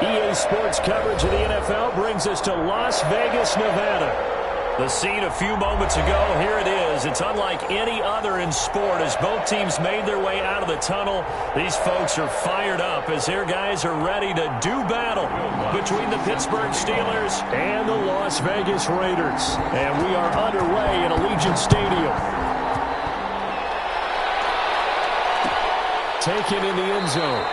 EA Sports coverage of the NFL brings us to Las Vegas, Nevada. The scene a few moments ago, here it is. It's unlike any other in sport as both teams made their way out of the tunnel. These folks are fired up as their guys are ready to do battle between the Pittsburgh Steelers and the Las Vegas Raiders. And we are underway in Allegiant Stadium. Taken in the end zone.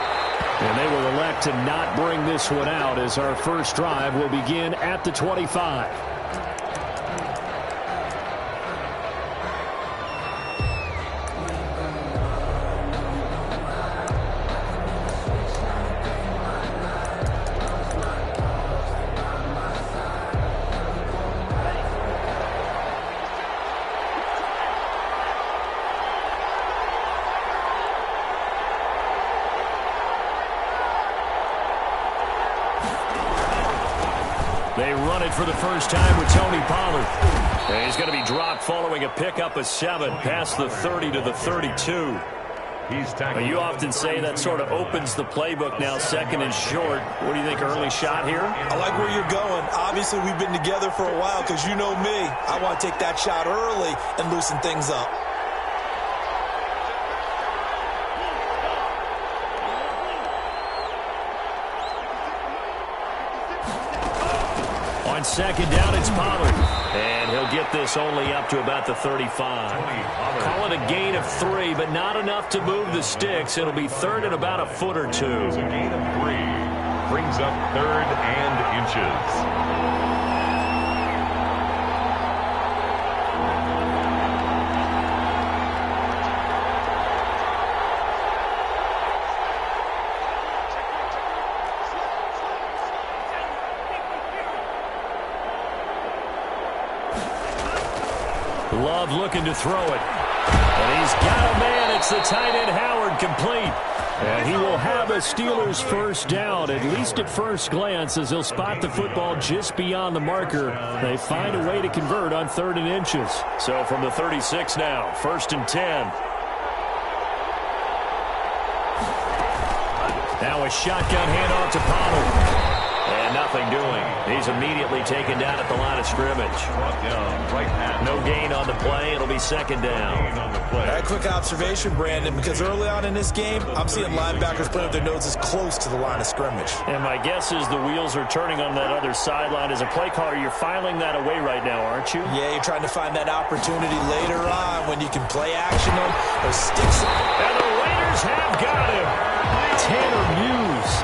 And they will elect to not bring this one out as our first drive will begin at the 25. They run it for the first time with Tony Pollard. And he's going to be dropped following a pickup of 7 past the 30 to the 32. You often say that sort of opens the playbook now, second and short. What do you think, early shot here? I like where you're going. Obviously, we've been together for a while because you know me. I want to take that shot early and loosen things up. On second down, it's Pollard. And he'll get this only up to about the 35. Call it a gain of 3, but not enough to move the sticks. It'll be third and about a foot or 2. It's a gain of 3. Brings up third and inches. Love looking to throw it. And he's got a man. It's the tight end Howard, complete. And he will have a Steelers first down, at least at first glance, as he'll spot the football just beyond the marker. They find a way to convert on third and inches. So from the 36 now, first and 10. Now a shotgun handoff to Pollard. And nothing doing. He's immediately taken down at the line of scrimmage. No gain on the play. It'll be second down. A quick observation, Brandon, because early on in this game, I'm seeing linebackers playing with their noses close to the line of scrimmage. And my guess is the wheels are turning on that other sideline. As a play caller, you're filing that away right now, aren't you? Yeah, you're trying to find that opportunity later on when you can play action them or sticks. And the Raiders have got him. Tanner Muse.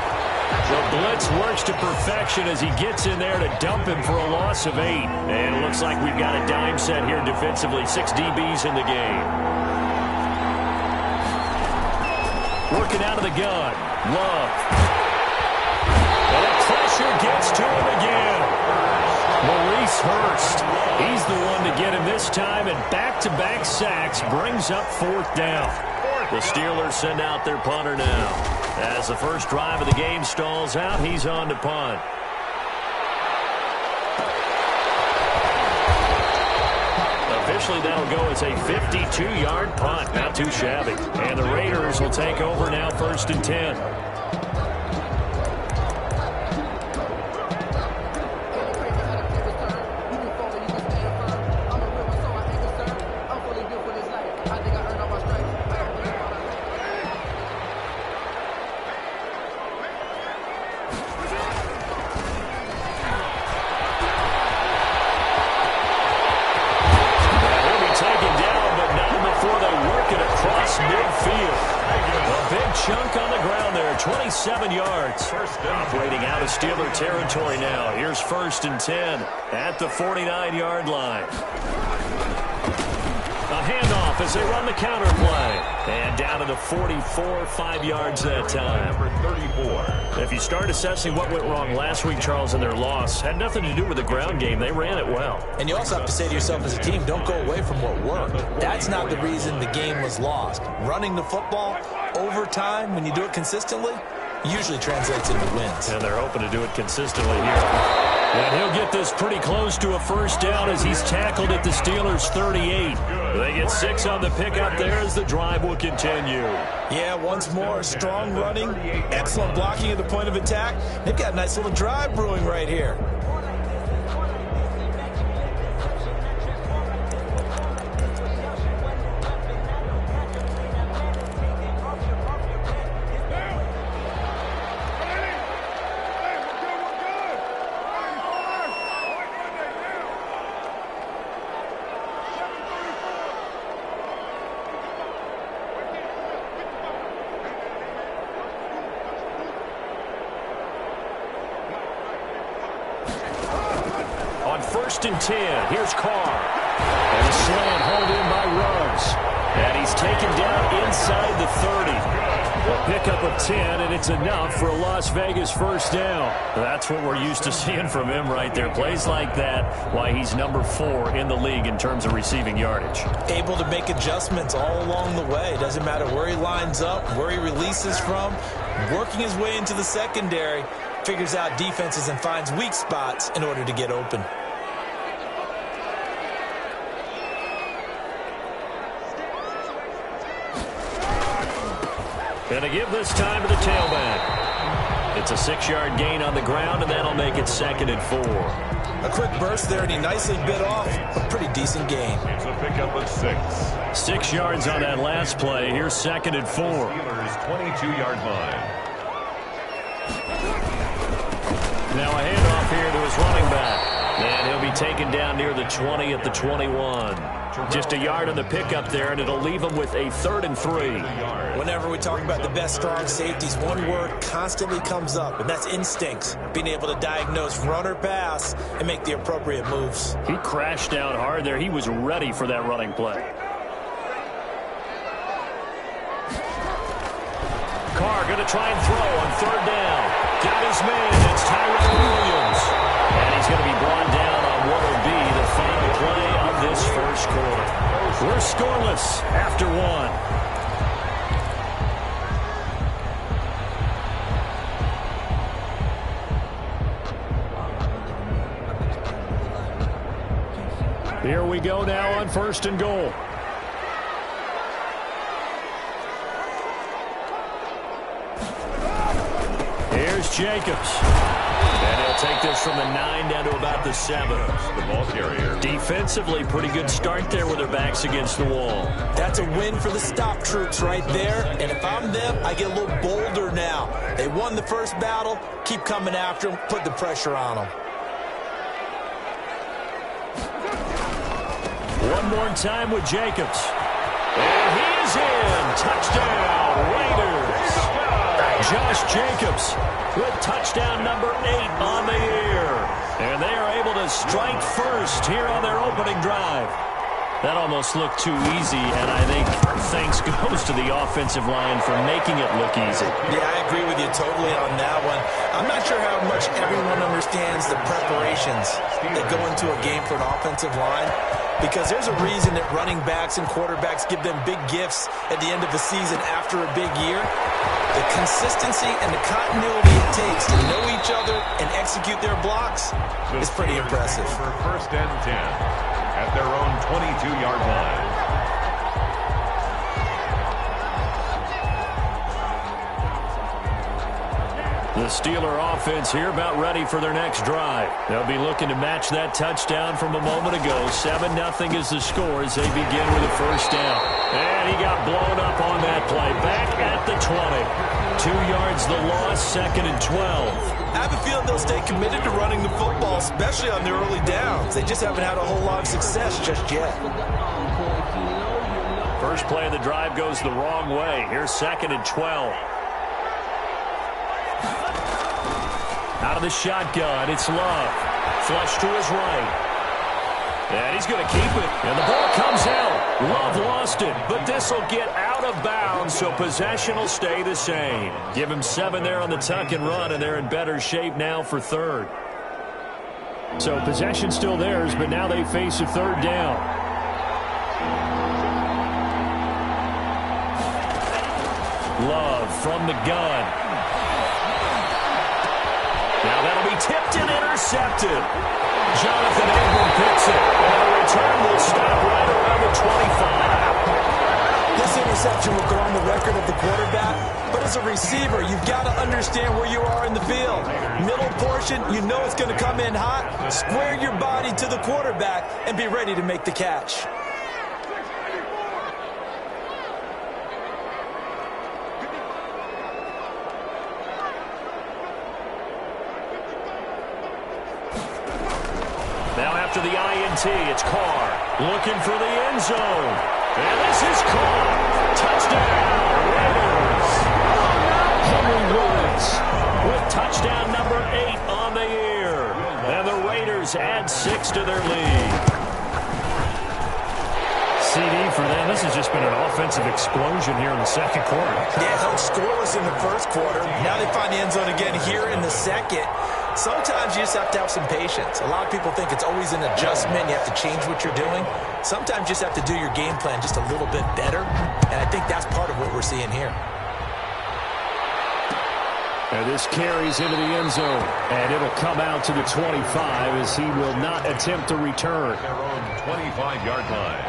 The blitz works to perfection as he gets in there to dump him for a loss of 8. And it looks like we've got a dime set here defensively. 6 DBs in the game. Working out of the gun. Love. And the pressure gets to him again. Maurice Hurst. He's the one to get him this time, and back-to-back sacks brings up fourth down. The Steelers send out their punter now. As the first drive of the game stalls out, he's on to punt. Officially, that'll go as a 52-yard punt. Not too shabby. And the Raiders will take over now, first and 10. Chunk on the ground there, 27 yards. Operating out of Steeler territory now. Here's first and 10 at the 49-yard line. A handoff as they run the counter play. And down to the 44, 5 yards that time. Number 34. If you start assessing what went wrong last week, Charles, in their loss, had nothing to do with the ground game. They ran it well. And you also have to say to yourself as a team, don't go away from what worked. That's not the reason the game was lost. Running the football over time, when you do it consistently, usually translates into wins. And they're hoping to do it consistently here. And he'll get this pretty close to a first down as he's tackled at the Steelers' 38. They get 6 on the pickup there as the drive will continue. Yeah, once more, strong running, excellent blocking at the point of attack. They've got a nice little drive brewing right here. First and 10. Here's Carr. And a slant hauled in by Ruggs. And he's taken down inside the 30. A pickup of 10, and it's enough for a Las Vegas first down. That's what we're used to seeing from him right there. Plays like that, why he's number 4 in the league in terms of receiving yardage. Able to make adjustments all along the way. Doesn't matter where he lines up, where he releases from. Working his way into the secondary. Figures out defenses and finds weak spots in order to get open. Going to give this time to the tailback. It's a 6-yard gain on the ground, and that'll make it 2nd and 4. A quick burst there, and he nicely bit off a pretty decent gain. It's a pickup of 6. 6 yards on that last play. Here's 2nd and 4. Steelers' 22-yard line. Now a handoff here to his running back. And he'll be taken down near the 20 at the 21. Just a yard on the pickup there, and it'll leave him with a 3rd and 3. Whenever we talk about the best strong safeties, one word constantly comes up, and that's instincts. Being able to diagnose run or pass and make the appropriate moves. He crashed down hard there. He was ready for that running play. Carr going to try and throw on 3rd down. Got his man. It's Tyrell Williams. And he's going to be brought down on what will be the final play of this first quarter. We're scoreless after 1. Here we go now on 1st and goal. Here's Jacobs. And he'll take this from the 9 down to about the 7. The ball carrier. Defensively, pretty good start there with their backs against the wall. That's a win for the stop troops right there. And if I'm them, I get a little bolder now. They won the first battle. Keep coming after them. Put the pressure on them. One more time with Jacobs. And he is in. Touchdown, Raiders. Josh Jacobs with touchdown number 8 on the year. And they are able to strike first here on their opening drive. That almost looked too easy, and I think thanks goes to the offensive line for making it look easy. Yeah, I agree with you totally on that one. I'm not sure how much everyone understands the preparations that go into a game for an offensive line, because there's a reason that running backs and quarterbacks give them big gifts at the end of the season after a big year. The consistency and the continuity it takes to know each other and execute their blocks is pretty impressive. For 1st and 10 at their own 22-yard line. The Steeler offense here about ready for their next drive. They'll be looking to match that touchdown from a moment ago. 7-0 is the score as they begin with a first down. And he got blown up on that play. Back at the 20. 2 yards the loss, 2nd and 12. I have a feeling they'll stay committed to running the football, especially on their early downs. They just haven't had a whole lot of success just yet. First play of the drive goes the wrong way. Here's 2nd and 12. Out of the shotgun, it's Love. Flush to his right. And he's going to keep it. And the ball comes out. Love lost it, but this will get out of bounds, so possession will stay the same. Give him 7 there on the tuck and run, and they're in better shape now for 3rd. So possession still theirs, but now they face a 3rd down. Love from the gun. Now that'll be tipped and intercepted. Jonathan Ingram picks it. And the return will stop right around the 25. This interception will go on the record of the quarterback, but as a receiver, you've got to understand where you are in the field. Middle portion, you know it's going to come in hot. Square your body to the quarterback and be ready to make the catch. Now after the INT, it's Carr looking for the end zone. And this is caught. Touchdown, Raiders. Henry Woods with touchdown number 8 on the year. And the Raiders add 6 to their lead. CD for them. This has just been an offensive explosion here in the second quarter. Yeah, held scoreless in the first quarter. Now they find the end zone again here in the second. Sometimes you just have to have some patience. A lot of people think it's always an adjustment. You have to change what you're doing. Sometimes you just have to do your game plan just a little bit better. And I think that's part of what we're seeing here. And this carries into the end zone. And it'll come out to the 25 as he will not attempt to return. Their own 25-yard line.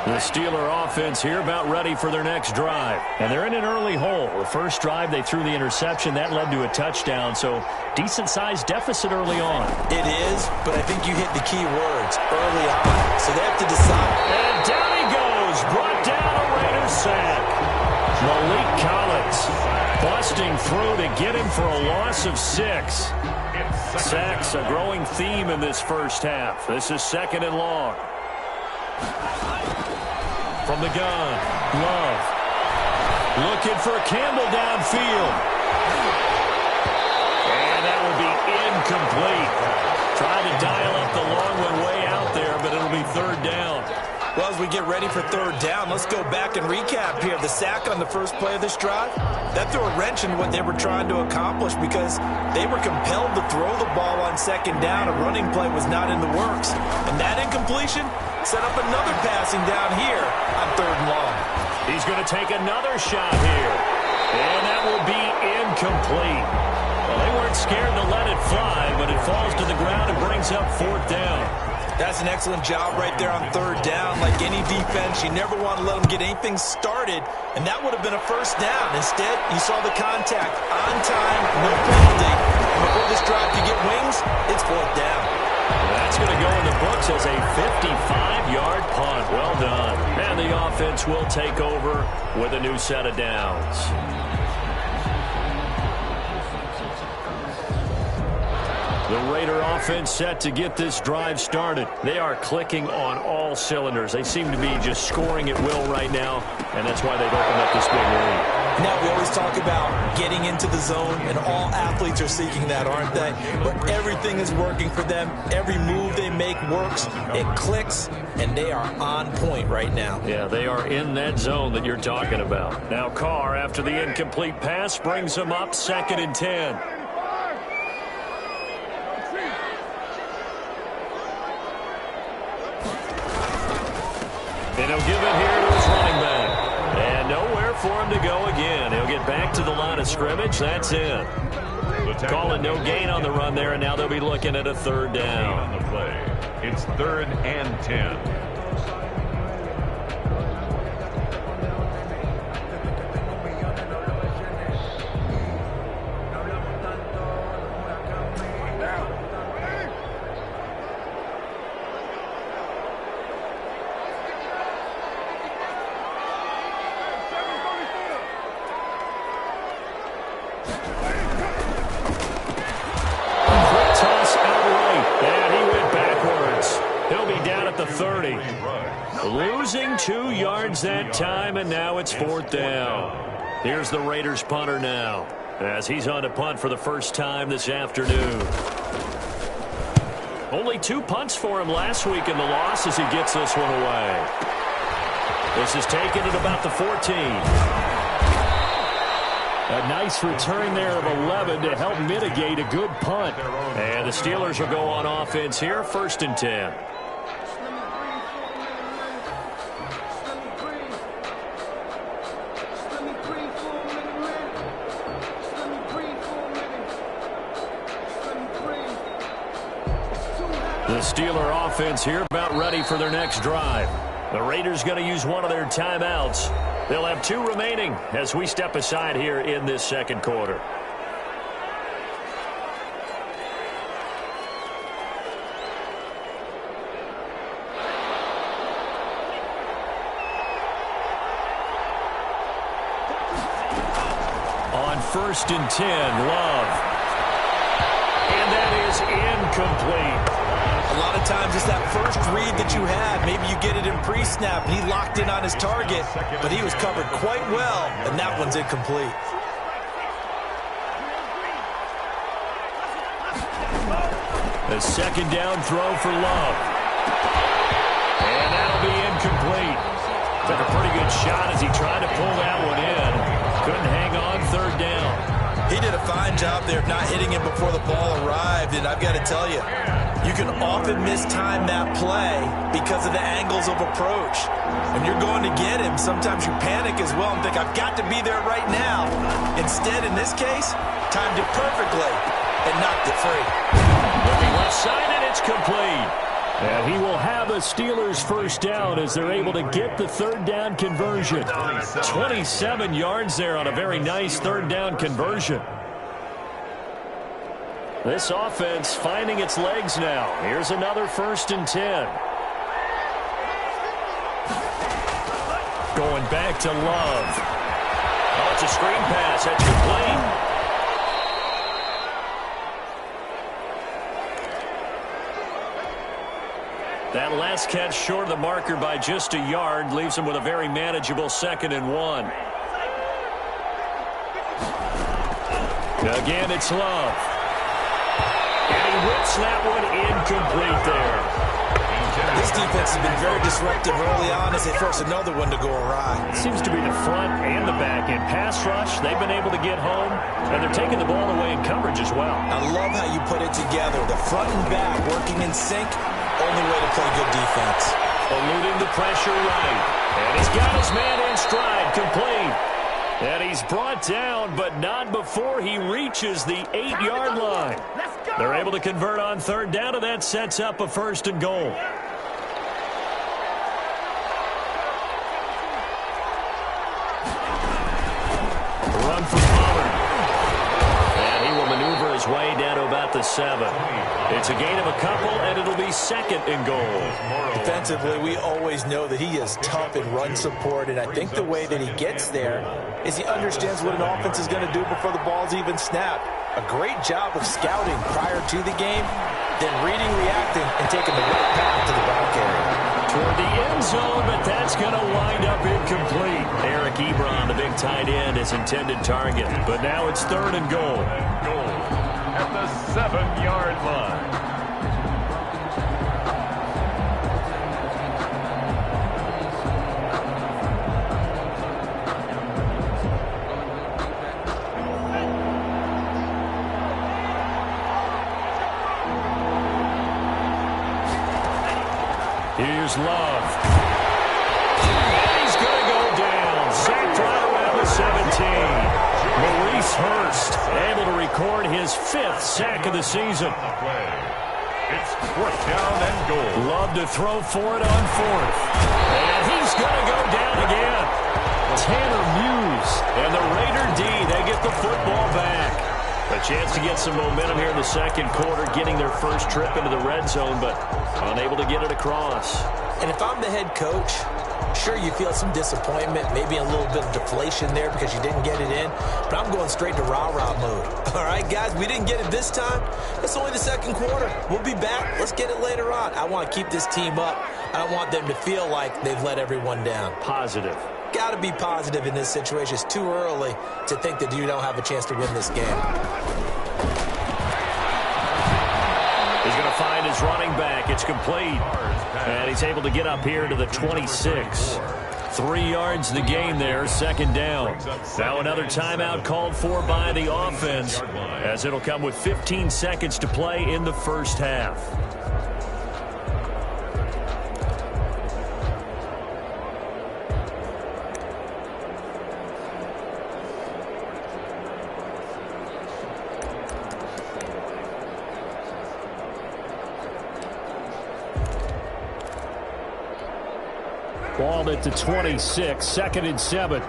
The Steeler offense here about ready for their next drive. And they're in an early hole. The first drive, they threw the interception. That led to a touchdown. So decent-sized deficit early on. It is, but I think you hit the key words early on. So they have to decide. And down he goes. Brought down a Raiders sack. Malik Collins busting through to get him for a loss of 6. Sacks, a growing theme in this first half. This is 2nd and long. From the gun, Love. Looking for Campbell downfield. And that will be incomplete. Trying to dial up the long one way out there, but it'll be 3rd down. Well, as we get ready for 3rd down, let's go back and recap here. The sack on the first play of this drive, that threw a wrench in what they were trying to accomplish because they were compelled to throw the ball on 2nd down. A running play was not in the works. And that incompletion set up another passing down here on 3rd and long. He's going to take another shot here. And that will be incomplete. Well, they weren't scared to let it fly, but it falls to the ground and brings up 4th down. That's an excellent job right there on 3rd down. Like any defense, you never want to let them get anything started, and that would have been a 1st down. Instead, you saw the contact on time, no penalty. And before this drive could get wings, it's 4th down. That's going to go in the books as a 55-yard punt. Well done. And the offense will take over with a new set of downs. The Raider offense set to get this drive started. They are clicking on all cylinders. They seem to be just scoring at will right now, and that's why they've opened up this big lead. Now, we always talk about getting into the zone, and all athletes are seeking that, aren't they? But everything is working for them. Every move they make works. It clicks, and they are on point right now. Yeah, they are in that zone that you're talking about. Now Carr, after the incomplete pass, brings them up 2nd and 10. And he'll give it here to his running back. And nowhere for him to go again. He'll get back to the line of scrimmage. That's it. Calling no gain on the run there, and now they'll be looking at a 3rd down. On the play. It's 3rd and 10. The 30. Losing 2 yards that time, and now it's 4th down. Here's the Raiders punter now, as he's on to punt for the first time this afternoon. Only 2 punts for him last week in the loss as he gets this one away. This is taken at about the 14. A nice return there of 11 to help mitigate a good punt. And the Steelers will go on offense here, 1st and 10. The Steeler offense here about ready for their next drive. The Raiders going to use one of their timeouts. They'll have 2 remaining as we step aside here in this second quarter. On 1st and 10, Love. And that is incomplete. A lot of times it's that first read that you have. Maybe you get it in pre-snap, and he locked in on his target, but he was covered quite well, and that one's incomplete. The second down throw for Love. And that'll be incomplete. Took a pretty good shot as he tried to pull that one in. Couldn't hang on 3rd down. He did a fine job there of not hitting him before the ball arrived, and I've got to tell you, you can often mistime that play because of the angles of approach. When you're going to get him, sometimes you panic as well and think, I've got to be there right now. Instead, in this case, timed it perfectly and knocked it free. Looking left side, and it's complete. And he will have a Steelers first down as they're able to get the 3rd down conversion. 27 yards there on a very nice 3rd down conversion. This offense finding its legs now. Here's another 1st and 10. Going back to Love. Oh, it's a screen pass. That's complete. That last catch short of the marker by just a yard leaves him with a very manageable 2nd and 1. Again, it's Love. And he whips that one incomplete there. This defense has been very disruptive early on as they force another one to go awry. It seems to be the front and the back. In pass rush, they've been able to get home, and they're taking the ball away in coverage as well. I love how you put it together. The front and back working in sync. Only way to play good defense. Eluding the pressure right. And he's got his man in stride, complete. And he's brought down, but not before he reaches the 8-yard line. They're able to convert on 3rd down, and that sets up a 1st and goal. Run for Pollard. And he will maneuver his way down to about the 7. It's a gain of a couple, and it'll be 2nd and goal. Defensively, we always know that he is tough in run support, and I think the way that he gets there is he understands what an offense is going to do before the ball's even snapped. A great job of scouting prior to the game, then reading, reacting, and taking the right path to the ball carrier. Toward the end zone, but that's going to wind up incomplete. Eric Ebron, the big tight end, his intended target. But now it's 3rd and goal. At the 7-yard line. Here's Love. And he's going to go down. Sacked right around the 17. Maurice Hurst able to record his 5th sack of the season. It's 4th down and goal. Love to throw for it on 4th. And he's going to go down again. Tanner Muse and the Raider D, they get the football back. A chance to get some momentum here in the second quarter, getting their first trip into the red zone, but unable to get it across. And if I'm the head coach, sure, you feel some disappointment, maybe a little bit of deflation there because you didn't get it in, but I'm going straight to rah-rah mode. All right, guys, we didn't get it this time. It's only the second quarter. We'll be back. Let's get it later on. I want to keep this team up. I don't want them to feel like they've let everyone down. Positive. Got to be positive in this situation. It's too early to think that you don't have a chance to win this game. He's going to find his running back. It's complete. And he's able to get up here to the 26. 3 yards the game there, 2nd down. Now another timeout called for by the offense, as it'll come with 15 seconds to play in the first half. Ball at the 26, 2nd and 7.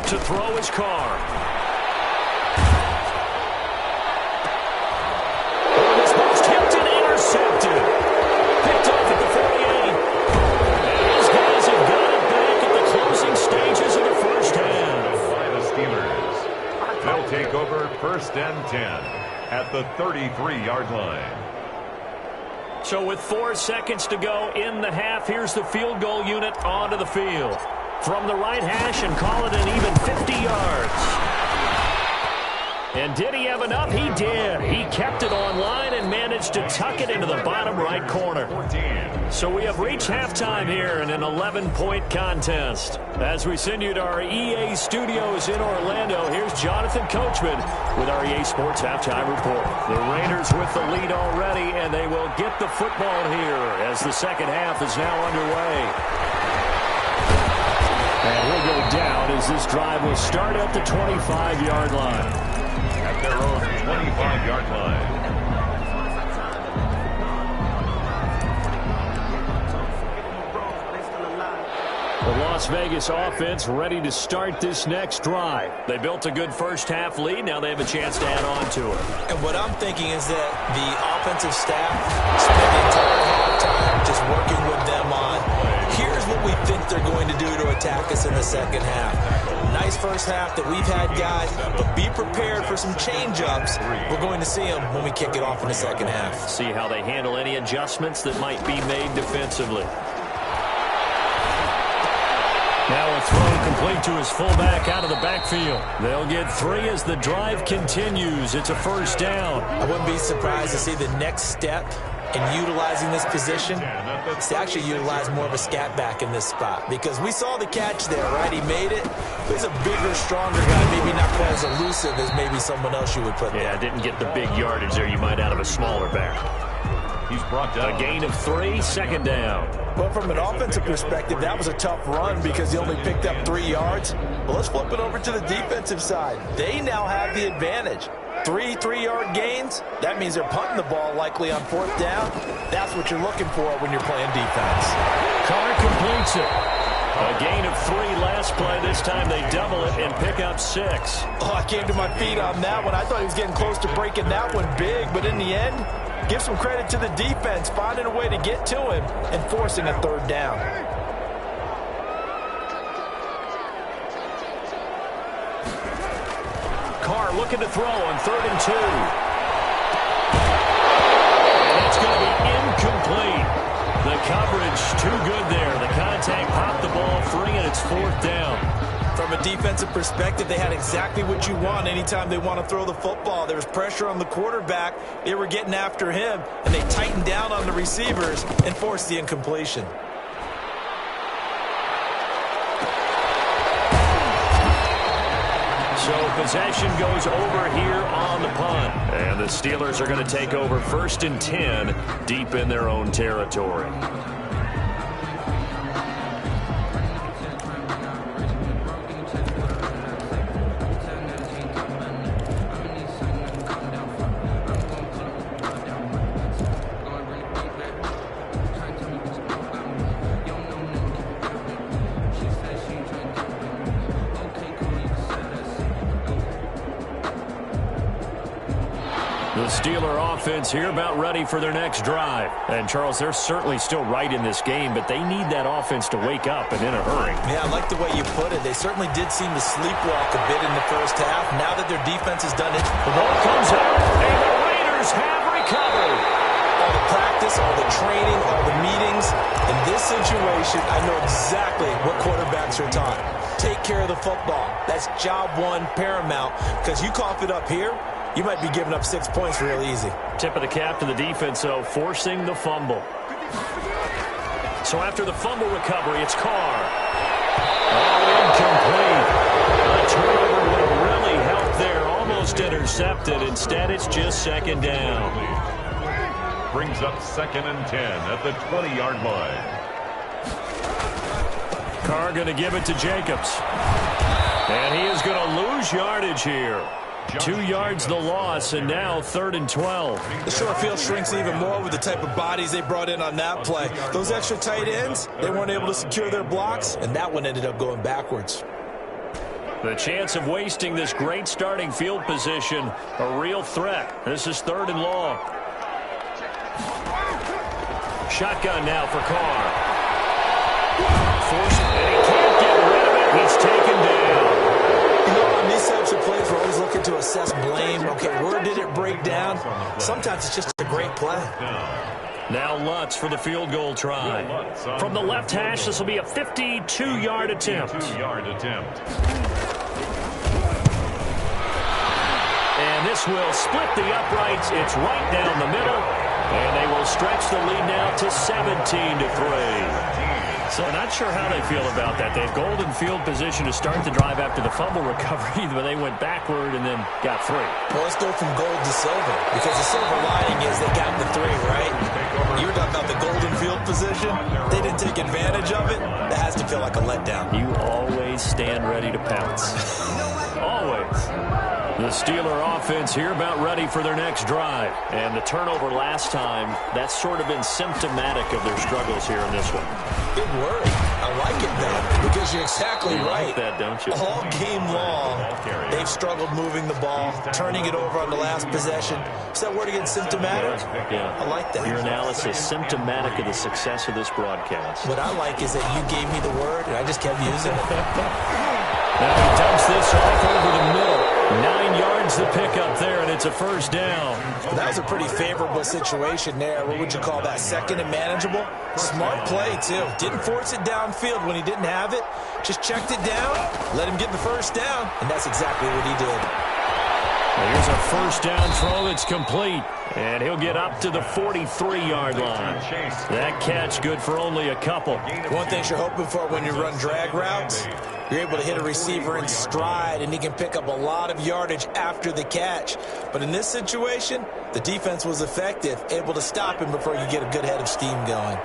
To throw his Carr. This ball's tipped and intercepted. Picked off at the 48. And these guys have got it back at the closing stages of the first half. By the Steelers. They'll take over 1st and 10 at the 33-yard line. So with 4 seconds to go in the half, here's the field goal unit onto the field. From the right hash and call it an even 50 yards. And did he have enough? He did. He kept it on line and managed to tuck it into the bottom right corner. So we have reached halftime here in an 11-point contest. As we send you to our EA studios in Orlando, here's Jonathan Coachman with our EA Sports Halftime Report. The Raiders with the lead already, and they will get the football here as the second half is now underway. And we'll go down as this drive will start at the 25-yard line. At their own 25-yard line. The Las Vegas offense ready to start this next drive. They built a good first half lead. Now they have a chance to add on to it. And what I'm thinking is that the offensive staff spent the entire halftime just working with them on, here's what we think they're going to do to attack us in the second half. Nice first half that we've had, guys, but be prepared for some change-ups. We're going to see them when we kick it off in the second half. See how they handle any adjustments that might be made defensively. Now a throw complete to his fullback out of the backfield. They'll get 3 as the drive continues. It's a first down. I wouldn't be surprised to see the next step in utilizing this position is to actually utilize more of a scat back in this spot, because we saw the catch there, right? He made it. He's a bigger, stronger guy, maybe not quite as elusive as maybe someone else you would put there. Yeah, didn't get the big yardage there you might out of a smaller back. He's brought down. A gain of 3, second down. But from an offensive perspective, that was a tough run because he only picked up 3 yards. Well, let's flip it over to the defensive side. They now have the advantage. 3 3-yard gains. That means they're punting the ball likely on 4th down. That's what you're looking for when you're playing defense. Carr completes it. A gain of 3 last play. This time they double it and pick up 6. Oh, I came to my feet on that one. I thought he was getting close to breaking that one big, but in the end, give some credit to the defense, finding a way to get to him and forcing a 3rd down. Carr looking to throw on 3rd and 2. And it's going to be incomplete. The coverage too good there. The contact popped the ball free, and it's 4th down. From a defensive perspective, they had exactly what you want anytime they want to throw the football. There was pressure on the quarterback. They were getting after him, and they tightened down on the receivers and forced the incompletion. So possession goes over here on the punt. And the Steelers are going to take over 1st and 10 deep in their own territory. The Steeler offense here about ready for their next drive. And, Charles, they're certainly still right in this game, but they need that offense to wake up and in a hurry. Yeah, I like the way you put it. They certainly did seem to sleepwalk a bit in the first half. Now that their defense has done it, the ball comes out, and the Raiders have recovered. All the practice, all the training, all the meetings. In this situation, I know exactly what quarterbacks are taught. Take care of the football. That's job 1 paramount, because you cough it up here, you might be giving up 6 points real easy. Tip of the cap to the defense, though, forcing the fumble. So after the fumble recovery, it's Carr. Oh, incomplete. A turnover would have really helped there. Almost intercepted. Instead, it's just 2nd down. Brings up 2nd and 10 at the 20-yard line. Carr going to give it to Jacobs. And he is going to lose yardage here. 2 yards the loss, and now 3rd and 12. The short field shrinks even more with the type of bodies they brought in on that play. Those extra tight ends, they weren't able to secure their blocks, and that one ended up going backwards. The chance of wasting this great starting field position, a real threat. This is 3rd and long. Shotgun now for Carr. Forced, and he can't get rid of it. He's taken down. You know, on these types of plays, we're always looking to assess blame. Okay, where did it break down? Sometimes it's just a great play. Now Lutz for the field goal try. From the left hash, this will be a 52-yard attempt. And this will split the uprights. It's right down the middle. And they will stretch the lead now to 17-3. So not sure how they feel about that. They had golden field position to start the drive after the fumble recovery, but they went backward and then got 3. Well, let's go from gold to silver, because the silver lining is they got the 3, right? You were talking about the golden field position. They didn't take advantage of it. That has to feel like a letdown. You always stand ready to pounce. Always. The Steeler offense here about ready for their next drive. And the turnover last time, that's sort of been symptomatic of their struggles here in this one. Good word. I like it, though, because you're exactly right. Like that, don't you? All game long, they've struggled moving the ball, turning it over on the last possession. Is that word again, symptomatic? Yeah. I like that. Your analysis, symptomatic of the success of this broadcast. What I like is that you gave me the word, and I just kept using it. Now he dumps this off over the middle. 9 yards to pick up there, and it's a 1st down. Well, that was a pretty favorable situation there. What would you call that? 2nd and manageable? Smart play, too. Didn't force it downfield when he didn't have it. Just checked it down, let him get the 1st down, and that's exactly what he did. Here's a 1st down throw that's complete, and he'll get up to the 43-yard line. That catch good for only a couple. One thing you're hoping for when you run drag routes, you're able to hit a receiver in stride, and he can pick up a lot of yardage after the catch. But in this situation, the defense was effective, able to stop him before you get a good head of steam going.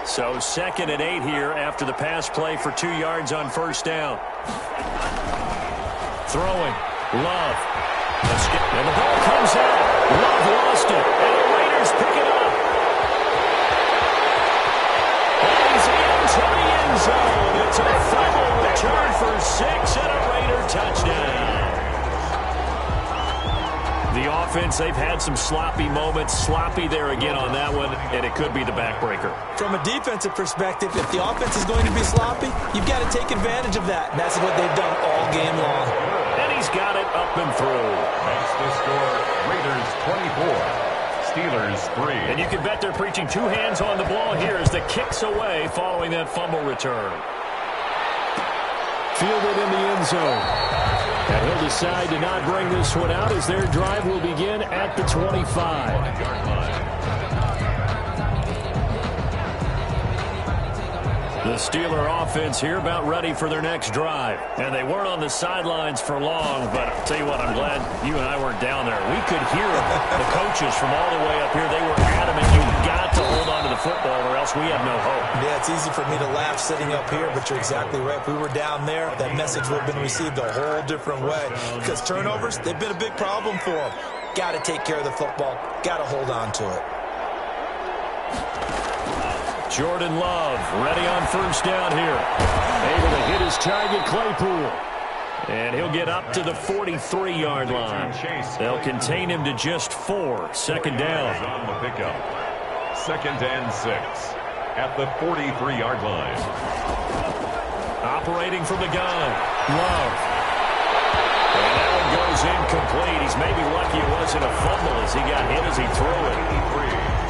So 2nd and 8 here after the pass play for 2 yards on 1st down. Throwing. Love. And the ball comes out. Love lost it. And the Raiders pick it up. And he's into the end zone. It's a fumble return for 6 and a Raider touchdown. The offense, they've had some sloppy moments. Sloppy there again on that one, and it could be the backbreaker. From a defensive perspective, if the offense is going to be sloppy, you've got to take advantage of that. And that's what they've done all game long. And he's got it up and through. That's the score. Raiders 24, Steelers 3. And you can bet they're preaching 2 hands on the ball here as the kick's away following that fumble return. Fielded in the end zone. And he'll decide to not bring this one out as their drive will begin at the 25. The Steeler offense here about ready for their next drive. And they weren't on the sidelines for long, but I'll tell you what, I'm glad you and I weren't down there. We could hear the coaches from all the way up here. They were adamant, you've got to hold on to the football or else we have no hope. Yeah, it's easy for me to laugh sitting up here, but you're exactly right. If we were down there, that message would have been received a whole different way. Because turnovers, they've been a big problem for them. Got to take care of the football. Got to hold on to it. Jordan Love ready on 1st down here. Able to hit his target, Claypool. And he'll get up to the 43-yard line. They'll contain him to just 4. 2nd down. On the pickup. 2nd and 6 at the 43-yard line. Operating from the gun. Love. And that one goes incomplete. He's maybe lucky it wasn't a fumble as he got hit as he threw it.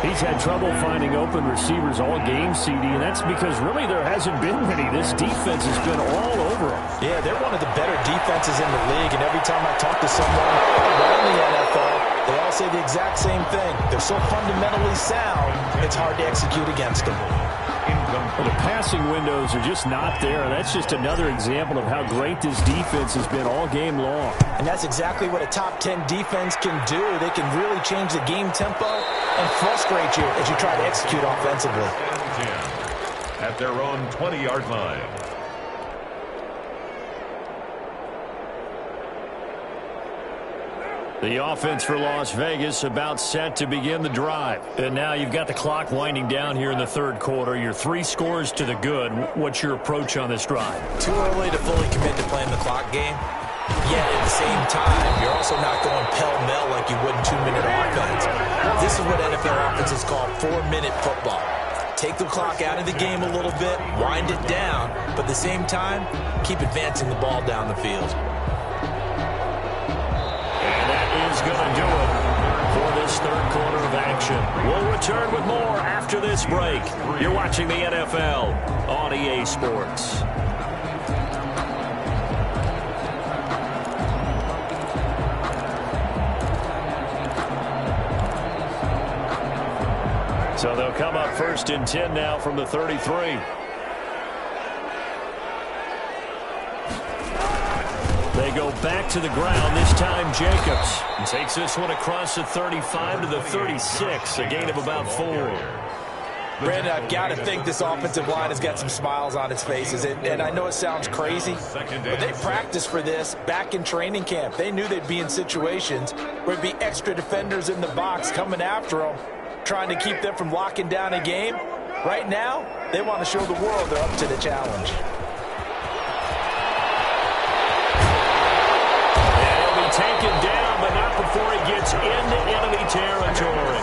He's had trouble finding open receivers all game, CD, and that's because really there hasn't been many. This defense has been all over them. Yeah, they're one of the better defenses in the league, and every time I talk to someone around the NFL, they all say the exact same thing. They're so fundamentally sound, it's hard to execute against them. Well, the passing windows are just not there. That's just another example of how great this defense has been all game long. And that's exactly what a top 10 defense can do. They can really change the game tempo and frustrate you as you try to execute offensively. At their own 20-yard line. The offense for Las Vegas about set to begin the drive. And now you've got the clock winding down here in the third quarter. You're 3 scores to the good. What's your approach on this drive? Too early to fully commit to playing the clock game. Yet at the same time, you're also not going pell-mell like you would in 2-minute offense. This is what NFL offenses call 4-minute football. Take the clock out of the game a little bit, wind it down, but at the same time, keep advancing the ball down the field. And that is going to do it for this third quarter of action. We'll return with more after this break. You're watching the NFL on EA Sports. So they'll come up 1st and 10 now from the 33. They go back to the ground, this time Jacobs. And takes this one across the 35 to the 36, a gain of about 4. Brandon, I've got to think this offensive line has got some smiles on its faces. And I know it sounds crazy, but they practiced for this back in training camp. They knew they'd be in situations where there'd be extra defenders in the box coming after them, trying to keep them from locking down a game. Right now, they want to show the world they're up to the challenge. And he'll be taken down, but not before he gets into enemy territory.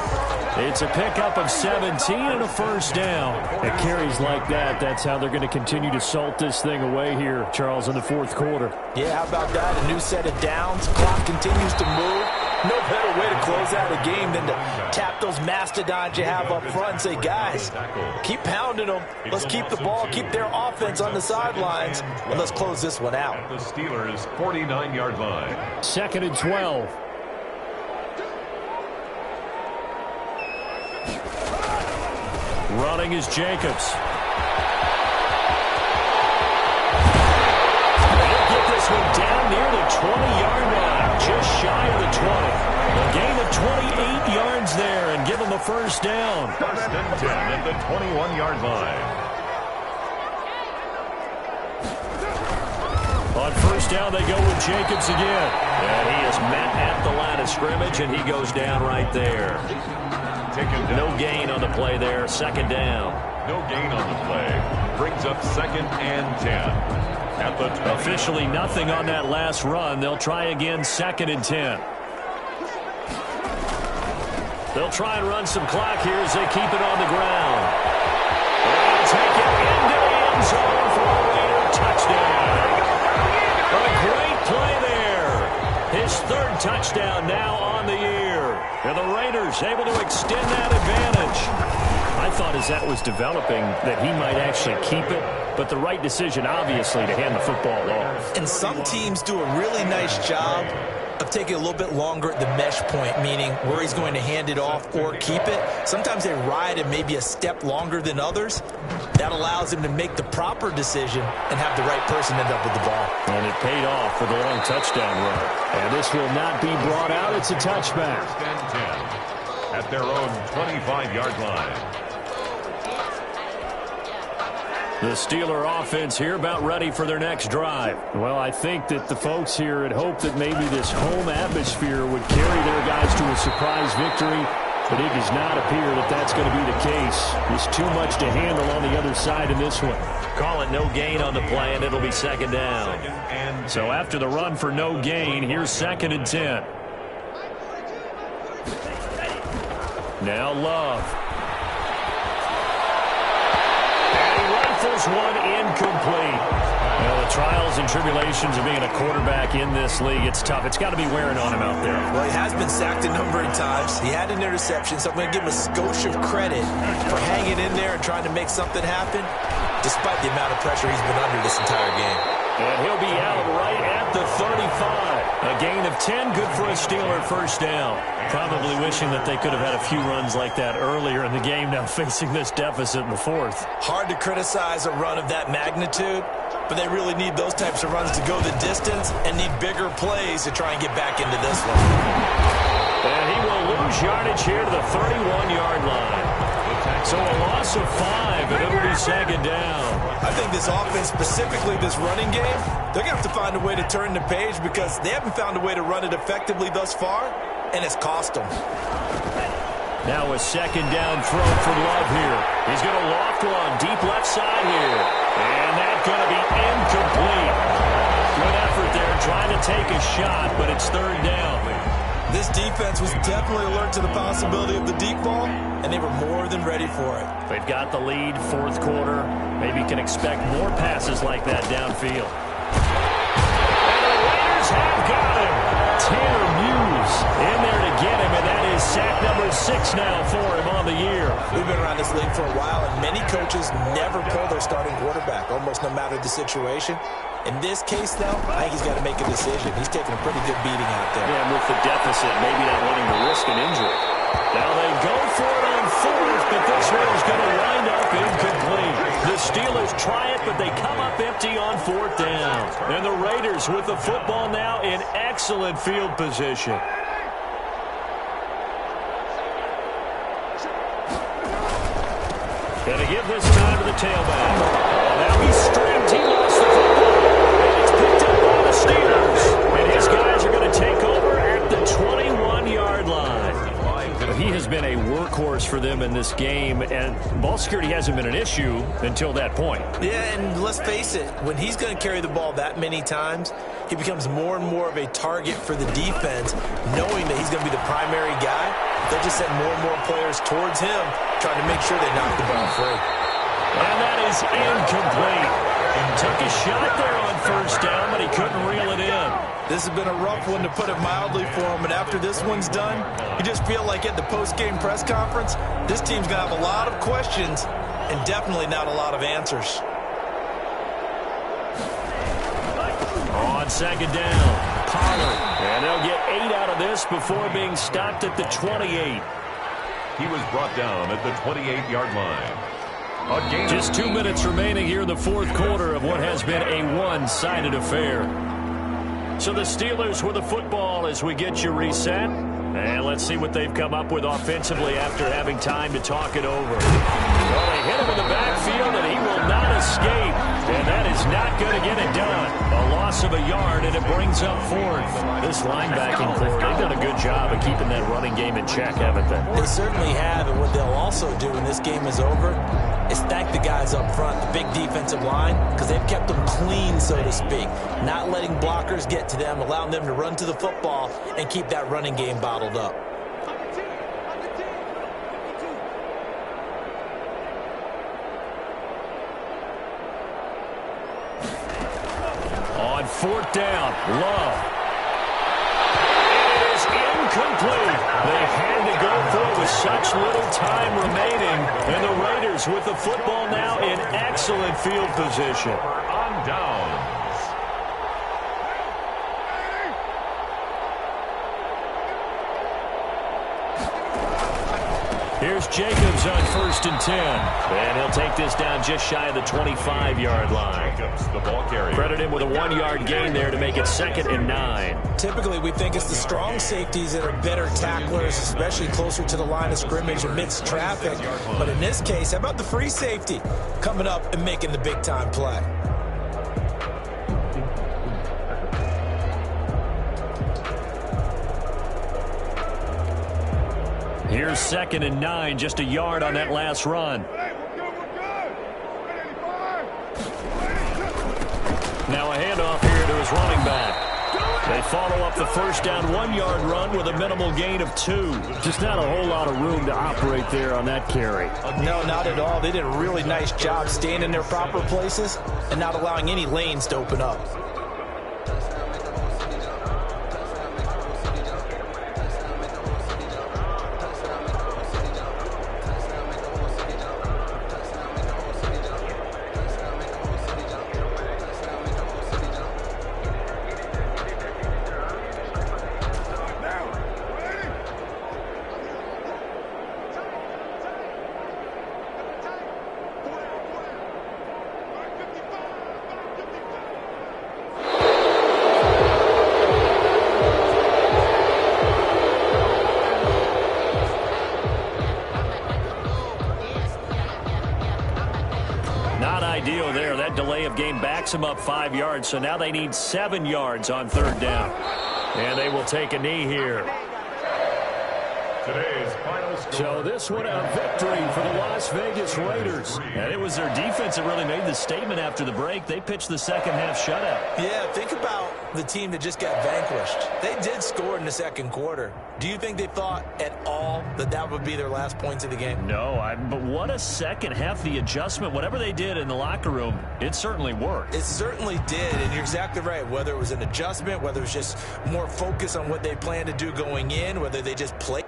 It's a pickup of 17 and a first down. At carries like that, that's how they're going to continue to salt this thing away here, Charles, in the fourth quarter. Yeah, how about that? A new set of downs. Clock continues to move. No better way to close out a game than to tap those mastodons you have up front and say, guys, keep pounding them. Let's keep the ball, keep their offense on the sidelines, and let's close this one out. At the Steelers' 49-yard line. 2nd and 12. Running is Jacobs. They'll get this one down near the 20-yard line, just shy of the 20. A gain of 28 yards there and give them a first down. 1st and 10 at the 21-yard line. On first down, they go with Jacobs again. And he is met at the line of scrimmage, and he goes down right there. No gain on the play there. 2nd down. No gain on the play. Brings up 2nd and 10. At the officially nothing on that last run. They'll try again 2nd and 10. They'll try and run some clock here as they keep it on the ground. They'll take it into the end zone for a Raider touchdown. A great play there. His 3rd touchdown now on the year. And the Raiders able to extend that advantage. I thought as that was developing that he might actually keep it, but the right decision, obviously, to hand the football off. And some teams do a really nice job of taking a little bit longer at the mesh point, meaning where he's going to hand it off or keep it. Sometimes they ride it maybe a step longer than others. That allows him to make the proper decision and have the right person end up with the ball. And it paid off for the long touchdown run. And this will not be brought out. It's a touchback. 1st and 10 at their own 25-yard line. The Steeler offense here about ready for their next drive. Well, I think that the folks here had hoped that maybe this home atmosphere would carry their guys to a surprise victory, but it does not appear that that's going to be the case. There's too much to handle on the other side in this one. Call it no gain on the play, and it'll be 2nd down. So after the run for no gain, here's 2nd and 10. Now Love. Rifles one incomplete. Well, the trials and tribulations of being a quarterback in this league, it's tough. It's got to be wearing on him out there. Well, he has been sacked a number of times. He had an interception, so I'm going to give him a skosh of credit for hanging in there and trying to make something happen, despite the amount of pressure he's been under this entire game. And he'll be out right at the 35. A gain of 10, good for a Steeler first down. Probably wishing that they could have had a few runs like that earlier in the game, now facing this deficit in the 4th. Hard to criticize a run of that magnitude, but they really need those types of runs to go the distance and need bigger plays to try and get back into this one. And he will lose yardage here to the 31-yard line. So a loss of 5, and it'll be second down. I think this offense, specifically this running game, they're going to have to find a way to turn the page because they haven't found a way to run it effectively thus far, and it's cost them. Now a second down throw for Love here. He's going to loft one deep left side here. And that's going to be incomplete. Good effort there trying to take a shot, but it's third down. This defense was definitely alert to the possibility of the deep ball, and they were more than ready for it. They've got the lead, fourth quarter. Maybe can expect more passes like that downfield. And the Raiders have got him. Tanner Muse in there to get him, and that is sack number 6 now for him on the year. We've been around this league for a while, and many coaches never pull their starting quarterback, almost no matter the situation. In this case, though, I think he's got to make a decision. He's taking a pretty good beating out there. Yeah, and with the deficit, maybe not wanting to risk an injury. Now they go for it on fourth, but this one is going to wind up incomplete. The Steelers try it, but they come up empty on fourth down. And the Raiders with the football now in excellent field position. Going to give this time to the tailback. Now he's stripped. He lost the football. And it's picked up by the Steelers. And his guys are going to take over at the 21-yard line. He has been a workhorse for them in this game, and ball security hasn't been an issue until that point. Yeah, and let's face it, when he's going to carry the ball that many times, he becomes more and more of a target for the defense, knowing that he's going to be the primary guy. They'll just send more and more players towards him, trying to make sure they knock the ball free. And that is incomplete. Took a shot there on first down, but he couldn't reel it in. This has been a rough one, to put it mildly, for him. And after this one's done, you just feel like at the post-game press conference, this team's going to have a lot of questions and definitely not a lot of answers. On second down, Pollard. And they'll get 8 out of this before being stopped at the 28. He was brought down at the 28-yard line. Just 2 minutes remaining here in the fourth quarter of what has been a one-sided affair. So the Steelers with the football as we get you reset. And let's see what they've come up with offensively after having time to talk it over. Well, they hit him in the backfield, and he will not escape. And that is not going to get it done. A loss of a yard, and it brings up fourth. This linebacking core, they've done a good job of keeping that running game in check, haven't they? They certainly have, and what they'll also do when this game is over is thank the guys up front, the big defensive line, because they've kept them clean, so to speak. Not letting blockers get to them, allowing them to run to the football and keep that running game bottled up. On fourth down, Love. It is incomplete. They had to go for it with such little time remaining. And the Raiders with the football now in excellent field position. On downs. Here's Jacobs on 1st and 10. And he'll take this down just shy of the 25-yard line. Jacobs, the ball carrier. Credit him with a 1-yard gain there to make it 2nd and 9. Typically, we think it's the strong safeties that are better tacklers, especially closer to the line of scrimmage amidst traffic. But in this case, how about the free safety coming up and making the big-time play? Here's 2nd and 9, just a yard on that last run. Now a handoff here to his running back. They follow up the first down 1-yard run with a minimal gain of 2. Just not a whole lot of room to operate there on that carry. No, not at all. They did a really nice job staying in their proper places and not allowing any lanes to open up. ideal there. That delay of game backs them up 5 yards, so now they need 7 yards on 3rd down. And they will take a knee here. Today's final score. So this one a victory for the Las Vegas Raiders. And it was their defense that really made the statement after the break. They pitched the second half shutout. Yeah, think about the team that just got vanquished. They did score in the second quarter. Do you think they thought at all that that would be their last points of the game? No, but what a second half. The adjustment, whatever they did in the locker room, it certainly worked. It certainly did, and you're exactly right. Whether it was an adjustment, whether it was just more focus on what they planned to do going in, whether they just played